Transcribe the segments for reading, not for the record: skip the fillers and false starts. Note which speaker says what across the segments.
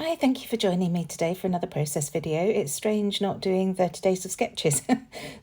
Speaker 1: Hi, thank you for joining me today for another process video. It's strange not doing 30 days of sketches,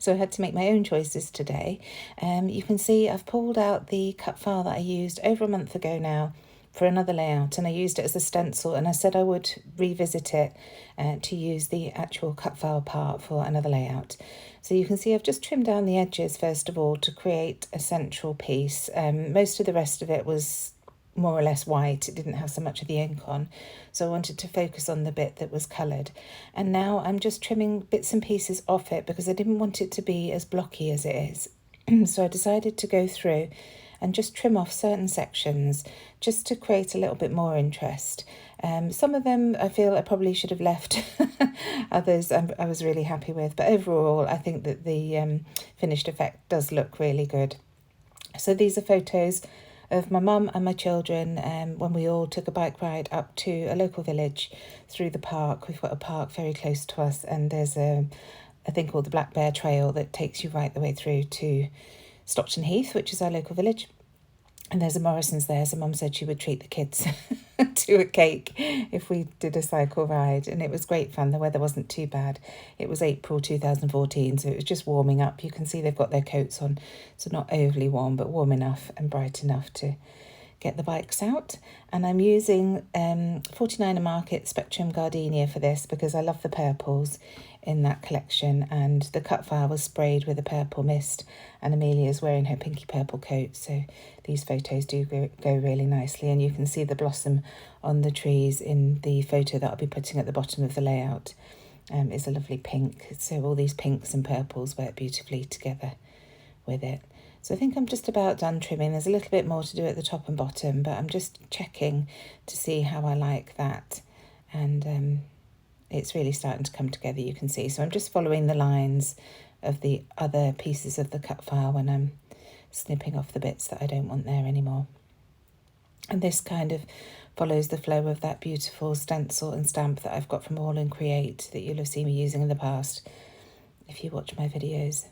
Speaker 1: so I had to make my own choices today. You can see I've pulled out the cut file that I used over a month ago now for another layout, and I used it as a stencil, and I said I would revisit it to use the actual cut file part for another layout. So you can see I've just trimmed down the edges first of all to create a central piece. Most of the rest of it was more or less white. It didn't have so much of the ink on, so I wanted to focus on the bit that was coloured. And now I'm just trimming bits and pieces off it because I didn't want it to be as blocky as it is. So I decided to go through and just trim off certain sections just to create a little bit more interest. Some of them I feel I probably should have left. Others I was really happy with, but overall I think that the finished effect does look really good. So these are photos of my mum and my children when we all took a bike ride up to a local village through the park. We've got a park very close to us, and there's a thing called the Black Bear Trail that takes you right the way through to Stockton Heath, which is our local village. And there's a Morrison's there, so Mum said she would treat the kids to a cake if we did a cycle ride. And it was great fun. The weather wasn't too bad. It was April 2014, so it was just warming up. You can see they've got their coats on, so not overly warm, but warm enough and bright enough to get the bikes out. And I'm using 49er Market Spectrum Gardenia for this because I love the purples in that collection, and the cut file was sprayed with a purple mist, and Amelia is wearing her pinky purple coat, so these photos do go really nicely. And you can see the blossom on the trees in the photo that I'll be putting at the bottom of the layout. It's a lovely pink, so all these pinks and purples work beautifully together with it. So I think I'm just about done trimming. There's a little bit more to do at the top and bottom, but I'm just checking to see how I like that. And it's really starting to come together, you can see. So I'm just following the lines of the other pieces of the cut file when I'm snipping off the bits that I don't want there anymore. And this kind of follows the flow of that beautiful stencil and stamp that I've got from All and Create that you'll have seen me using in the past if you watch my videos.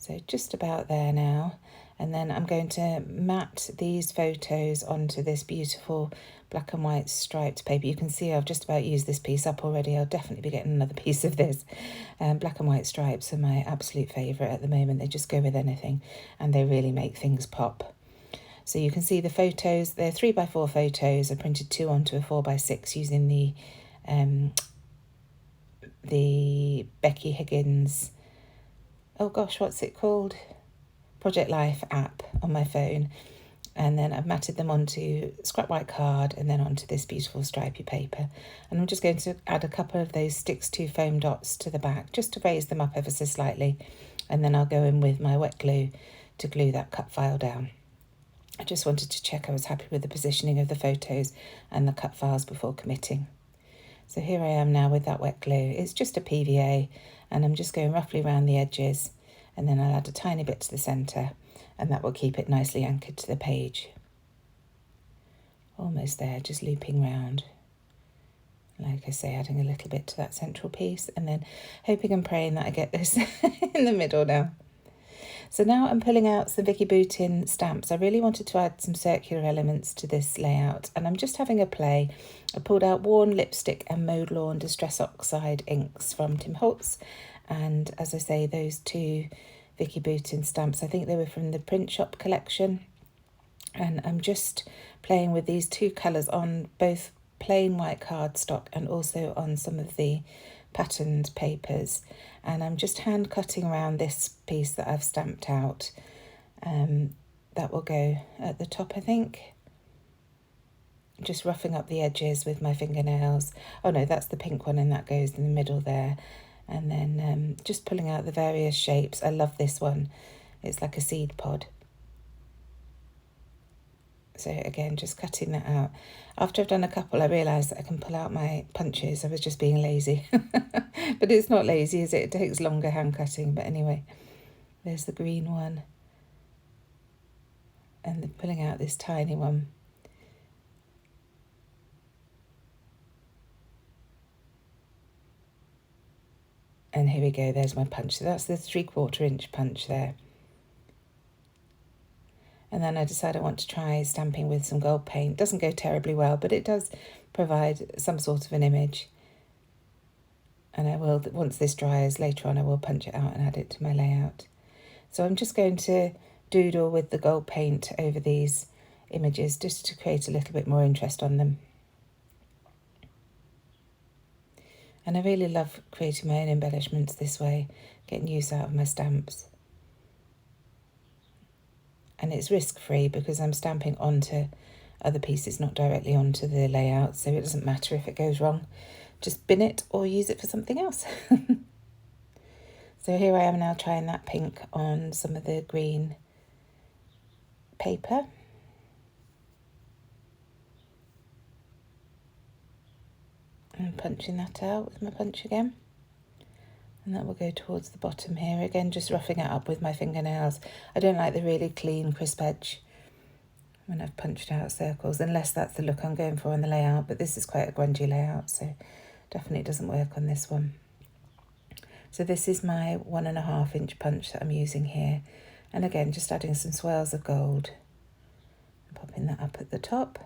Speaker 1: So just about there now, and then I'm going to mat these photos onto this beautiful black and white striped paper. You can see I've just about used this piece up already. I'll definitely be getting another piece of this. Black and white stripes are my absolute favourite at the moment. They just go with anything and they really make things pop. So you can see the photos, they're 3x4 photos. I printed 2 onto a 4x6 using the Becky Higgins, oh gosh, what's it called? Project Life app on my phone. And then I've matted them onto scrap white card and then onto this beautiful stripy paper. And I'm just going to add a couple of those Sticks to foam dots to the back just to raise them up ever so slightly. And then I'll go in with my wet glue to glue that cut file down. I just wanted to check I was happy with the positioning of the photos and the cut files before committing. So here I am now with that wet glue. It's just a PVA, and I'm just going roughly around the edges, and then I'll add a tiny bit to the centre, and that will keep it nicely anchored to the page. Almost there, just looping round. Like I say, adding a little bit to that central piece, and then hoping and praying that I get this in the middle now. So now I'm pulling out some Vicky Boutin stamps. I really wanted to add some circular elements to this layout, and I'm just having a play. I pulled out Worn Lipstick and Mowed Lawn Distress Oxide inks from Tim Holtz, and as I say, those 2 Vicky Boutin stamps, I think they were from the print shop collection. And I'm just playing with these 2 colours on both plain white cardstock and also on some of the patterned papers, and I'm just hand cutting around this piece that I've stamped out. That will go at the top, I think. Just roughing up the edges with my fingernails. Oh no, that's the pink one, and that goes in the middle there. And then just pulling out the various shapes. I love this one. It's like a seed pod. So again, just cutting that out. After I've done a couple, I realised that I can pull out my punches. I was just being lazy. But it's not lazy, is it? It takes longer hand cutting. But anyway, there's the green one. And then pulling out this tiny one. And here we go, there's my punch. So that's the 3/4 inch punch there. And then I decided I want to try stamping with some gold paint. Doesn't go terribly well, but it does provide some sort of an image. And I will, once this dries later on, I will punch it out and add it to my layout. So I'm just going to doodle with the gold paint over these images just to create a little bit more interest on them. And I really love creating my own embellishments this way, getting use out of my stamps. And it's risk-free because I'm stamping onto other pieces, not directly onto the layout, so it doesn't matter if it goes wrong. Just bin it or use it for something else. So here I am now trying that pink on some of the green paper. And punching that out with my punch again. And that will go towards the bottom here. Again, just roughing it up with my fingernails. I don't like the really clean, crisp edge when I've punched out circles, unless that's the look I'm going for on the layout. But this is quite a grungy layout, so definitely doesn't work on this one. So this is my 1.5 inch punch that I'm using here. And again, just adding some swirls of gold. And popping that up at the top.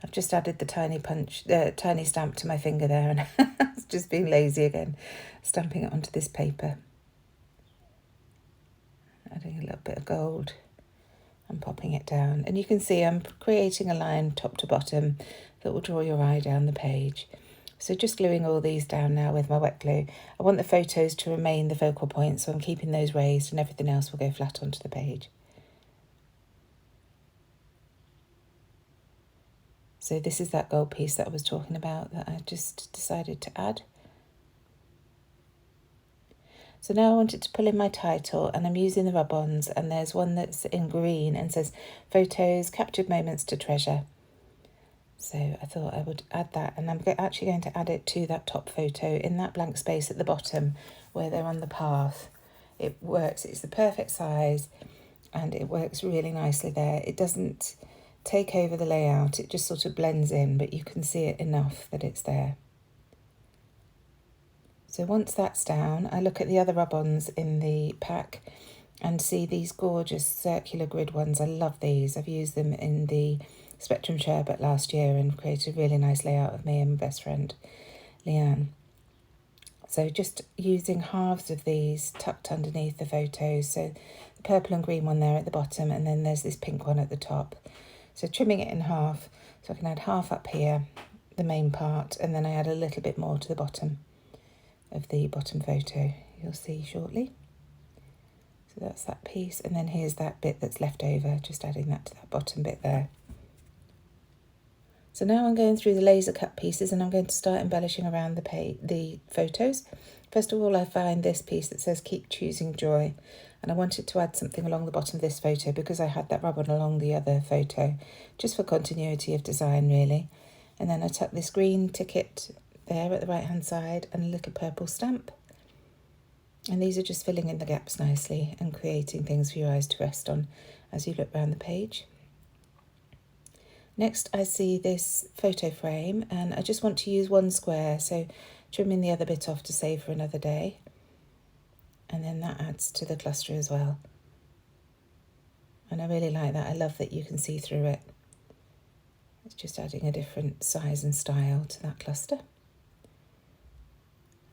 Speaker 1: I've just added the tiny stamp to my finger there, and it's just being lazy again, stamping it onto this paper. Adding a little bit of gold and popping it down. And you can see I'm creating a line top to bottom that will draw your eye down the page. So just gluing all these down now with my wet glue. I want the photos to remain the focal point, so I'm keeping those raised and everything else will go flat onto the page. So this is that gold piece that I was talking about that I just decided to add. So now I wanted to pull in my title, and I'm using the rub-ons, and there's one that's in green and says Photos, Captured Moments to Treasure. So I thought I would add that, and I'm actually going to add it to that top photo in that blank space at the bottom where they're on the path. It works, it's the perfect size, and it works really nicely there. It doesn't take over the layout, it just sort of blends in, but you can see it enough that it's there. So once that's down, I look at the other rub-ons in the pack and see these gorgeous circular grid ones. I love these. I've used them in the Spectrum Sherbet last year and created a really nice layout of me and my best friend, Leanne. So just using halves of these tucked underneath the photos. So the purple and green one there at the bottom, and then there's this pink one at the top. So trimming it in half, so I can add half up here, the main part, and then I add a little bit more to the bottom of the bottom photo, you'll see shortly. So that's that piece, and then here's that bit that's left over, just adding that to that bottom bit there. So now I'm going through the laser cut pieces, and I'm going to start embellishing around the photos. First of all, I find this piece that says Keep Choosing Joy, and I wanted to add something along the bottom of this photo because I had that rub-on along the other photo, just for continuity of design really. And then I tuck this green ticket there at the right hand side and a little purple stamp. And these are just filling in the gaps nicely and creating things for your eyes to rest on as you look around the page. Next I see this photo frame, and I just want to use one square, so trimming the other bit off to save for another day. And then that adds to the cluster as well. And I really like that. I love that you can see through it. It's just adding a different size and style to that cluster.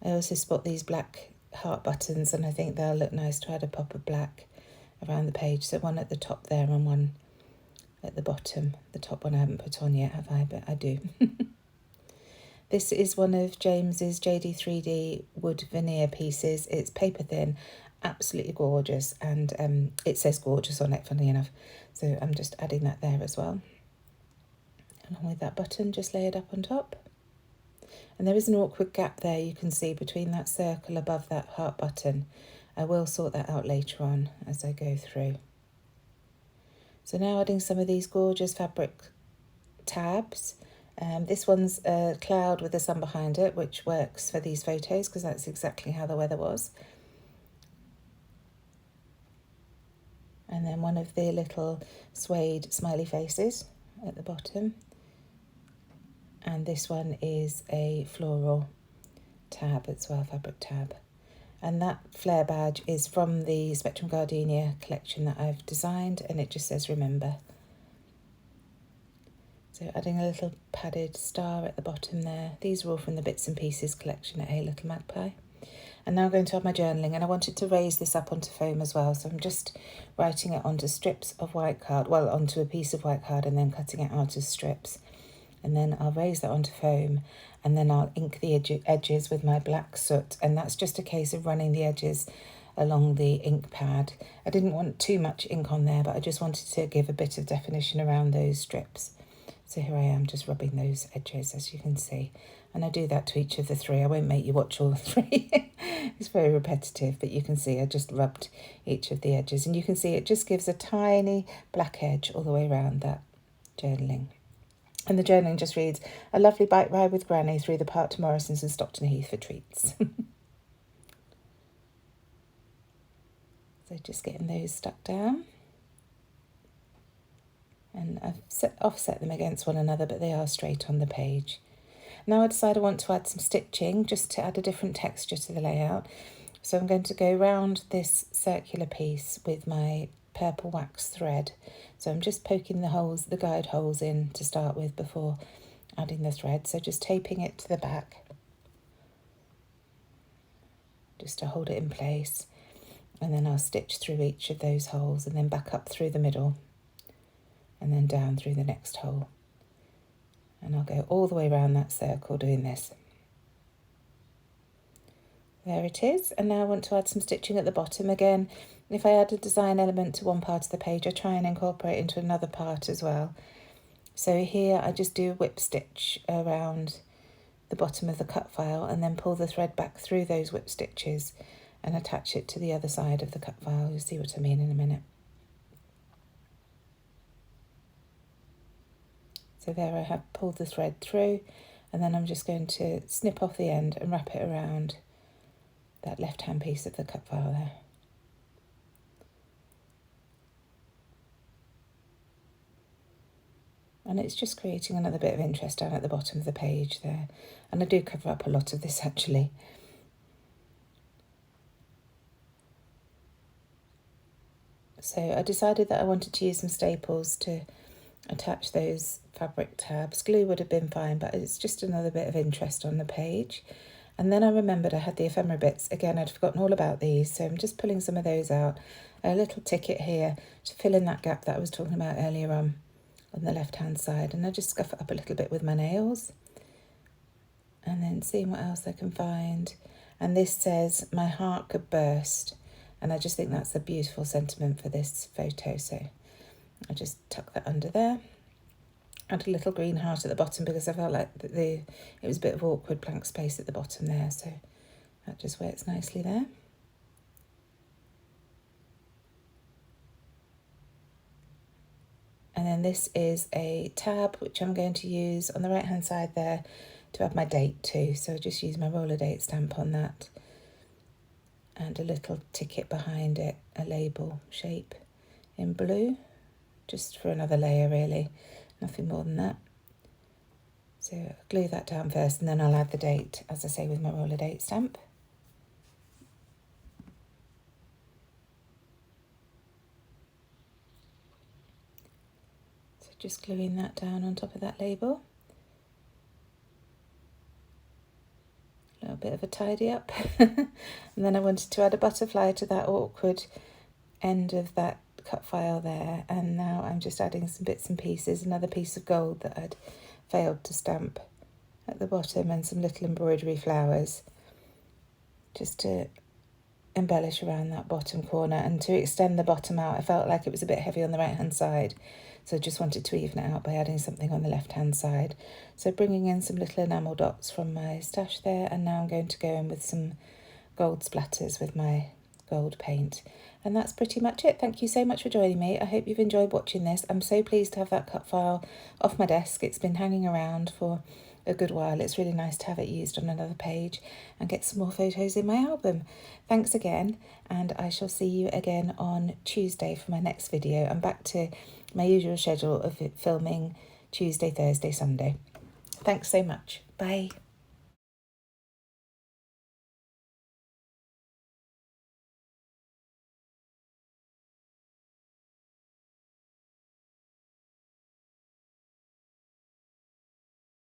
Speaker 1: I also spot these black heart buttons, and I think they'll look nice to add a pop of black around the page. So one at the top there and one at the bottom. The top one I haven't put on yet, have I? But I do. This is one of James's JD3D wood veneer pieces. It's paper thin, absolutely gorgeous, and it says gorgeous on it, funnily enough. So I'm just adding that there as well. Along with that button just layered up on top. And there is an awkward gap there you can see between that circle above that heart button. I will sort that out later on as I go through. So now adding some of these gorgeous fabric tabs. This one's a cloud with the sun behind it, which works for these photos because that's exactly how the weather was. And then one of the little suede smiley faces at the bottom. And this one is a floral tab as well, fabric tab. And that Flair badge is from the Spectrum Gardenia collection that I've designed, and it just says remember. So adding a little padded star at the bottom there. These are all from the Bits and Pieces collection at Hey Little Magpie. And now I'm going to add my journaling, and I wanted to raise this up onto foam as well. So I'm just writing it onto strips of white card, well, onto a piece of white card, and then cutting it out as strips. And then I'll raise that onto foam, and then I'll ink the edges with my black soot. And that's just a case of running the edges along the ink pad. I didn't want too much ink on there, but I just wanted to give a bit of definition around those strips. So here I am just rubbing those edges, as you can see. And I do that to each of the three. I won't make you watch all the three. It's very repetitive, but you can see I just rubbed each of the edges. And you can see it just gives a tiny black edge all the way around that journaling. And the journaling just reads, a lovely bike ride with Granny through the park to Morrison's and Stockton Heath for treats. So just getting those stuck down. And I've offset them against one another, but they are straight on the page. Now I decide I want to add some stitching just to add a different texture to the layout. So I'm going to go round this circular piece with my purple wax thread. So I'm just poking the holes, the guide holes in to start with before adding the thread. So just taping it to the back, just to hold it in place. And then I'll stitch through each of those holes and then back up through the middle and then down through the next hole. And I'll go all the way around that circle doing this. There it is. And now I want to add some stitching at the bottom. Again, if I add a design element to one part of the page, I try and incorporate into another part as well. So here I just do a whip stitch around the bottom of the cut file and then pull the thread back through those whip stitches and attach it to the other side of the cut file. You'll see what I mean in a minute. So there I have pulled the thread through, and then I'm just going to snip off the end and wrap it around that left-hand piece of the cut file there. And it's just creating another bit of interest down at the bottom of the page there. And I do cover up a lot of this actually. So I decided that I wanted to use some staples to attach those fabric tabs. Glue would have been fine, but it's just another bit of interest on the page. And then I remembered I had the ephemera bits. Again, I'd forgotten all about these, so I'm just pulling some of those out. A little ticket here to fill in that gap that I was talking about earlier on the left-hand side. And I just scuff it up a little bit with my nails. And then seeing what else I can find. And this says, my heart could burst. And I just think that's a beautiful sentiment for this photo, so I just tuck that under there. Add a little green heart at the bottom because I felt like it was a bit of awkward blank space at the bottom there, so that just works nicely there. And then this is a tab which I'm going to use on the right hand side there to add my date to, so I just use my roller date stamp on that and a little ticket behind it, a label shape in blue, just for another layer really, nothing more than that. So I'll glue that down first and then I'll add the date, as I say, with my roller date stamp. So just gluing that down on top of that label. A little bit of a tidy up. And then I wanted to add a butterfly to that awkward end of that cut file there, and now I'm just adding some bits and pieces, another piece of gold that I'd failed to stamp at the bottom and some little embroidery flowers just to embellish around that bottom corner and to extend the bottom out. I felt like it was a bit heavy on the right hand side, so I just wanted to even it out by adding something on the left hand side. So bringing in some little enamel dots from my stash there, and now I'm going to go in with some gold splatters with my gold paint. And that's pretty much it. Thank you so much for joining me. I hope you've enjoyed watching this. I'm so pleased to have that cut file off my desk. It's been hanging around for a good while. It's really nice to have it used on another page and get some more photos in my album. Thanks again, and I shall see you again on Tuesday for my next video. I'm back to my usual schedule of filming Tuesday, Thursday, Sunday. Thanks so much. Bye.